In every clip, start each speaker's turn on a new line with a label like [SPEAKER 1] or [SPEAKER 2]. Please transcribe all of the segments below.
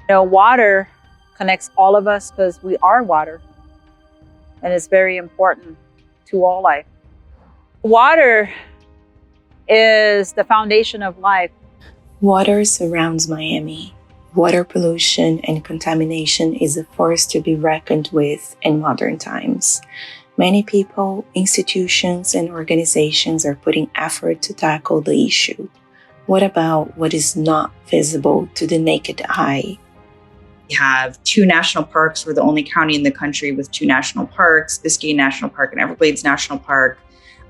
[SPEAKER 1] Water connects all of us because we are water, and it's very important to all life. Water is the foundation of life.
[SPEAKER 2] Water surrounds Miami. Water pollution and contamination is a force to be reckoned with in modern times. Many people, institutions, and organizations are putting effort to tackle the issue. What about what is not visible to the naked eye?
[SPEAKER 3] We have 2 national parks. We're the only county in the country with 2 national parks, Biscayne National Park and Everglades National Park.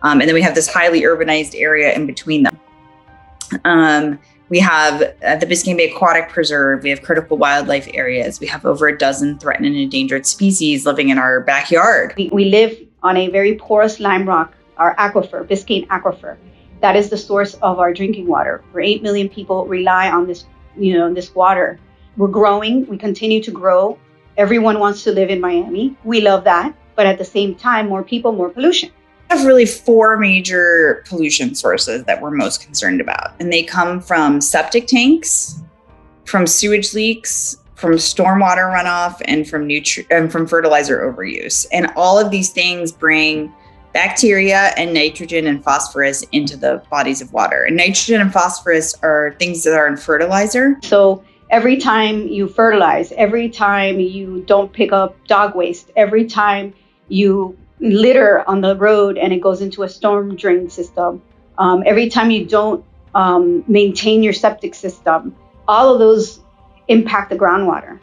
[SPEAKER 3] And then we have this highly urbanized area in between them. We have the Biscayne Bay Aquatic Preserve. We have critical wildlife areas. We have over a dozen threatened and endangered species living in our backyard.
[SPEAKER 4] We live on a very porous lime rock, our aquifer, Biscayne Aquifer. That is the source of our drinking water. 8 million people rely on this, this water. We're growing. We continue to grow. Everyone wants to live in Miami. We love that. But at the same time, more people, more pollution.
[SPEAKER 3] We have really 4 major pollution sources that we're most concerned about. And they come from septic tanks, from sewage leaks, from stormwater runoff, and from fertilizer overuse. And all of these things bring bacteria and nitrogen and phosphorus into the bodies of water. And nitrogen and phosphorus are things that are in fertilizer.
[SPEAKER 4] So every time you fertilize, every time you don't pick up dog waste, every time you litter on the road and it goes into a storm drain system, every time you don't maintain your septic system, all of those impact the groundwater.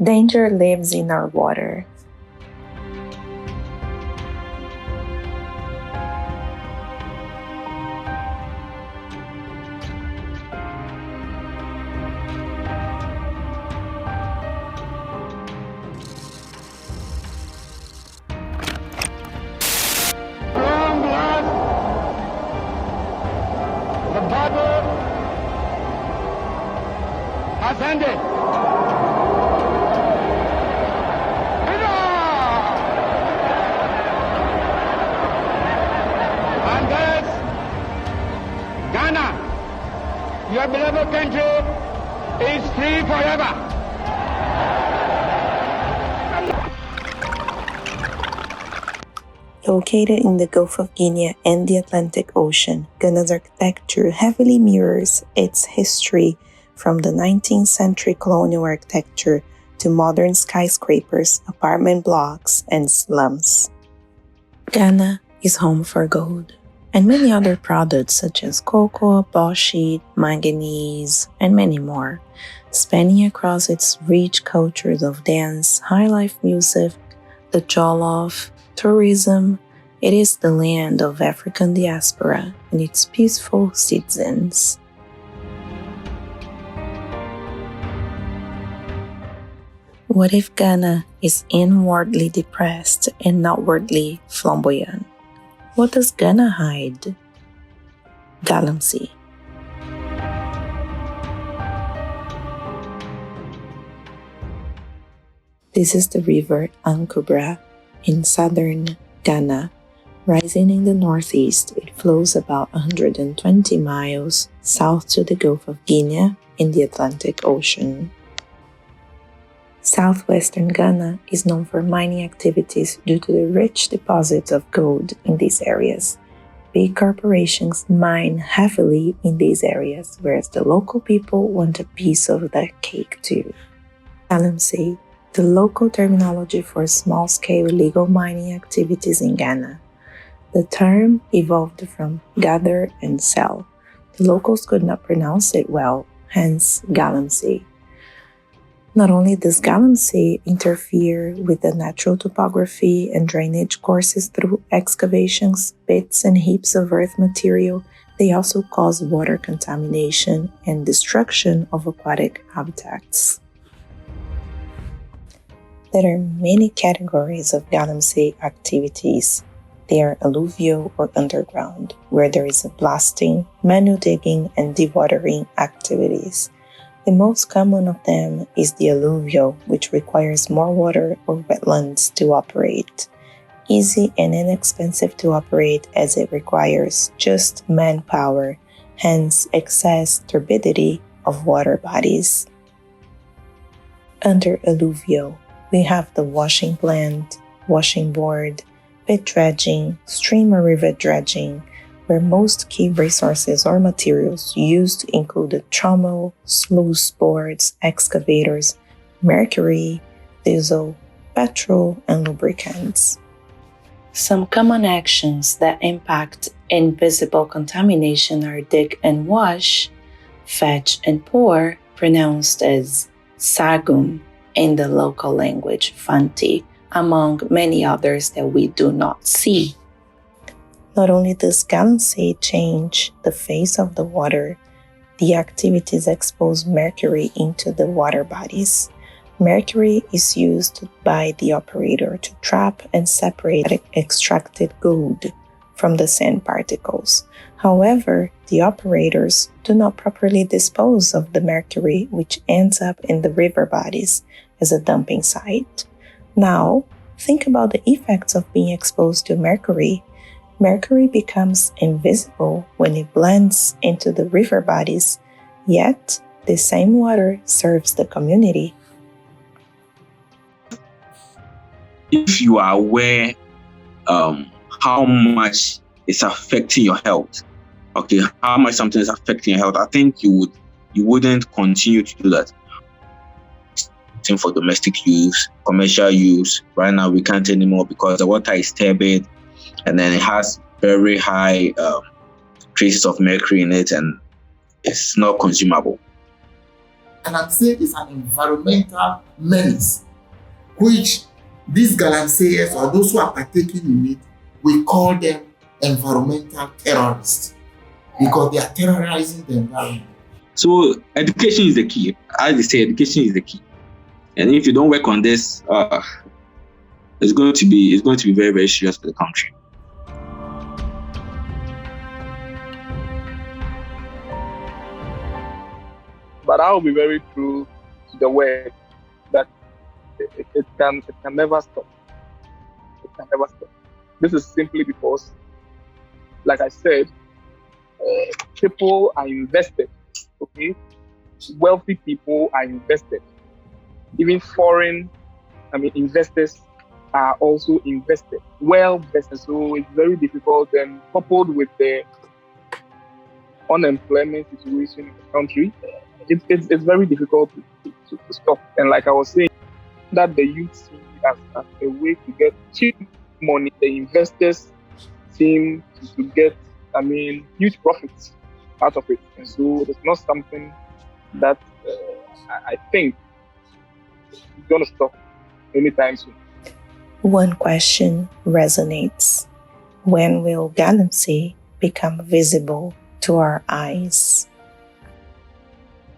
[SPEAKER 2] Danger lives in our water.
[SPEAKER 5] The battle has ended. And thus, Ghana, your beloved country, is free forever.
[SPEAKER 2] Located in the Gulf of Guinea and the Atlantic Ocean, Ghana's architecture heavily mirrors its history from the 19th century colonial architecture to modern skyscrapers, apartment blocks, and slums. Ghana is home for gold and many other products such as cocoa, bauxite, manganese, and many more, spanning across its rich cultures of dance, high life music, the jollof, tourism. It is the land of African diaspora and its peaceful citizens. What if Ghana is inwardly depressed and outwardly flamboyant? What does Ghana hide? Galamsey. This is the river Ankubra in southern Ghana. Rising in the northeast, it flows about 120 miles south to the Gulf of Guinea in the Atlantic Ocean. Southwestern Ghana is known for mining activities due to the rich deposits of gold in these areas. Big corporations mine heavily in these areas, whereas the local people want a piece of that cake too. Galamsey, the local terminology for small-scale illegal mining activities in Ghana. The term evolved from gather and sell. The locals could not pronounce it well, hence Galamsey. Not only does Galamsey interfere with the natural topography and drainage courses through excavations, pits, and heaps of earth material, they also cause water contamination and destruction of aquatic habitats. There are many categories of Galamsey activities. They are alluvial or underground, where there is a blasting, manual digging, and dewatering activities. The most common of them is the alluvial, which requires more water or wetlands to operate. Easy and inexpensive to operate as it requires just manpower, hence excess turbidity of water bodies. Under alluvial, we have the washing plant, washing board, pit dredging, stream or river dredging, where most key resources or materials used include the trommel, sluice boards, excavators, mercury, diesel, petrol, and lubricants. Some common actions that impact invisible contamination are dig and wash, fetch and pour, pronounced as sagum in the local language fanti, among many others that we do not see. Not only does galamsey change the face of the water, the activities expose mercury into the water bodies. Mercury is used by the operator to trap and separate extracted gold from the sand particles. However, the operators do not properly dispose of the mercury, which ends up in the river bodies as a dumping site. Now, think about the effects of being exposed to mercury. Mercury becomes invisible when it blends into the river bodies, yet the same water serves the community.
[SPEAKER 6] If you are aware how much it's affecting your health, okay, how much something is affecting your health, I think you wouldn't continue to do that. Same for domestic use, commercial use. Right now we can't anymore because the water is turbid, and then it has very high traces of mercury in it, and it's not consumable.
[SPEAKER 7] And I'm saying it's an environmental menace, which these galamseyers or those who are partaking in it, we call them environmental terrorists because they are terrorizing the environment.
[SPEAKER 6] So education is the key. As they say, education is the key. And if you don't work on this, it's going to be very, very serious for the country.
[SPEAKER 8] But I will be very true to the word that it can never stop. It can never stop. This is simply because, like I said, people are invested. Okay, wealthy people are invested. Even foreign, investors are also invested. Well-vested, so it's very difficult. And coupled with the unemployment situation in the country, it's very difficult to stop. And like I was saying, that the youth see as a way to get cheap money. The investors seem to get, huge profits out of it. And so it's not something that I think is going to stop anytime soon.
[SPEAKER 2] One question resonates. When will galamsey become visible to our eyes?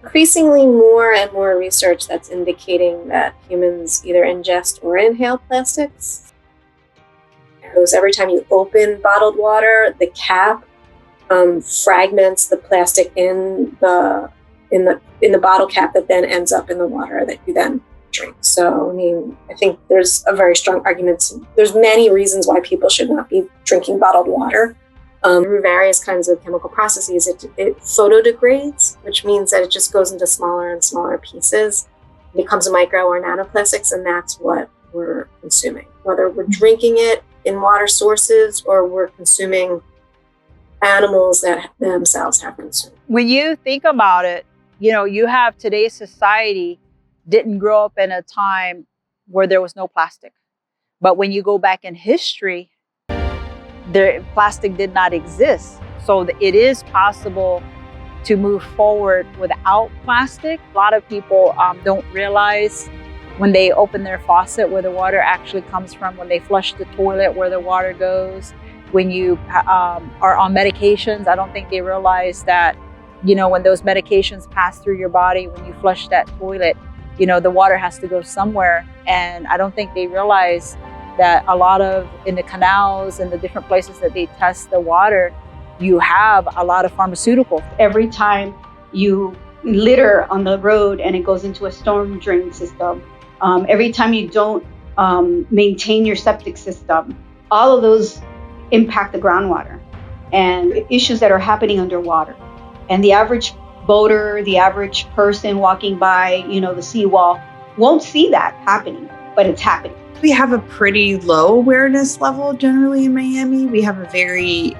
[SPEAKER 9] Increasingly more and more research that's indicating that humans either ingest or inhale plastics. Because every time you open bottled water, the cap fragments the plastic in the bottle cap that then ends up in the water that you then drink. So, I think there's a very strong argument. There's many reasons why people should not be drinking bottled water. Through various kinds of chemical processes, it photodegrades, which means that it just goes into smaller and smaller pieces. It becomes a micro or nanoplastics, and that's what we're consuming. Whether we're drinking it in water sources or we're consuming animals that themselves have consumed.
[SPEAKER 1] When you think about it, you have today's society didn't grow up in a time where there was no plastic. But when you go back in history, plastic did not exist. So it is possible to move forward without plastic. A lot of people don't realize when they open their faucet where the water actually comes from, when they flush the toilet where the water goes. When you are on medications, I don't think they realize that, when those medications pass through your body, when you flush that toilet, the water has to go somewhere. And I don't think they realize that in the canals and the different places that they test the water, you have a lot of pharmaceuticals.
[SPEAKER 4] Every time you litter on the road and it goes into a storm drain system, every time you don't maintain your septic system, all of those impact the groundwater and issues that are happening underwater. And the average boater, the average person walking by, the seawall won't see that happening, but it's happening.
[SPEAKER 3] We have a pretty low awareness level generally in Miami. We have a very,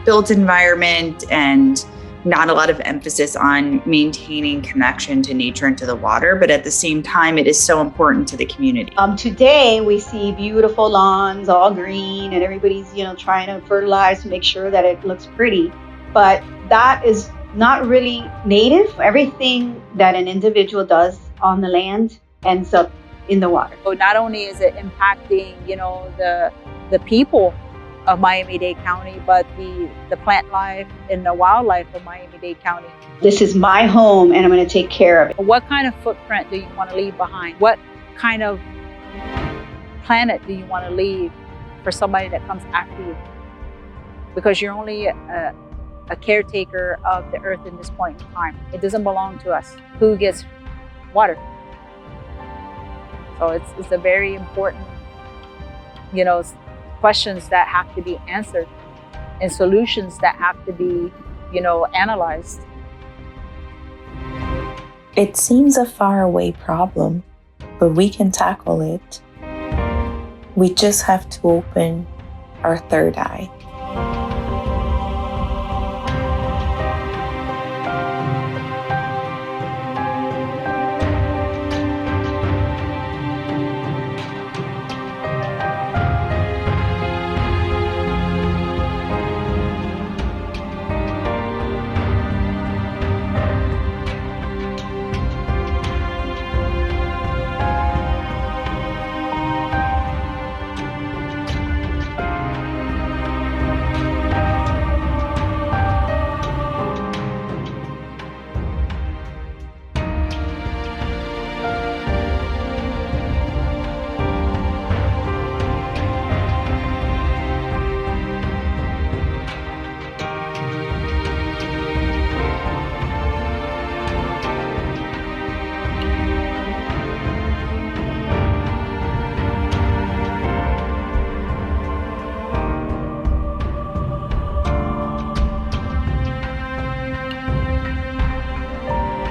[SPEAKER 3] built environment and not a lot of emphasis on maintaining connection to nature and to the water. But at the same time, it is so important to the community.
[SPEAKER 4] Today, we see beautiful lawns, all green, and everybody's, trying to fertilize to make sure that it looks pretty. But that is not really native. Everything that an individual does on the land ends up in the water.
[SPEAKER 1] So not only is it impacting, the people of Miami-Dade County, but the plant life and the wildlife of Miami-Dade County.
[SPEAKER 4] This is my home and I'm going to take care of it.
[SPEAKER 1] What kind of footprint do you want to leave behind? What kind of planet do you want to leave for somebody that comes after you? Because you're only a caretaker of the earth in this point in time. It doesn't belong to us. Who gets water? So it's a very important, questions that have to be answered and solutions that have to be, analyzed.
[SPEAKER 2] It seems a faraway problem, but we can tackle it. We just have to open our third eye.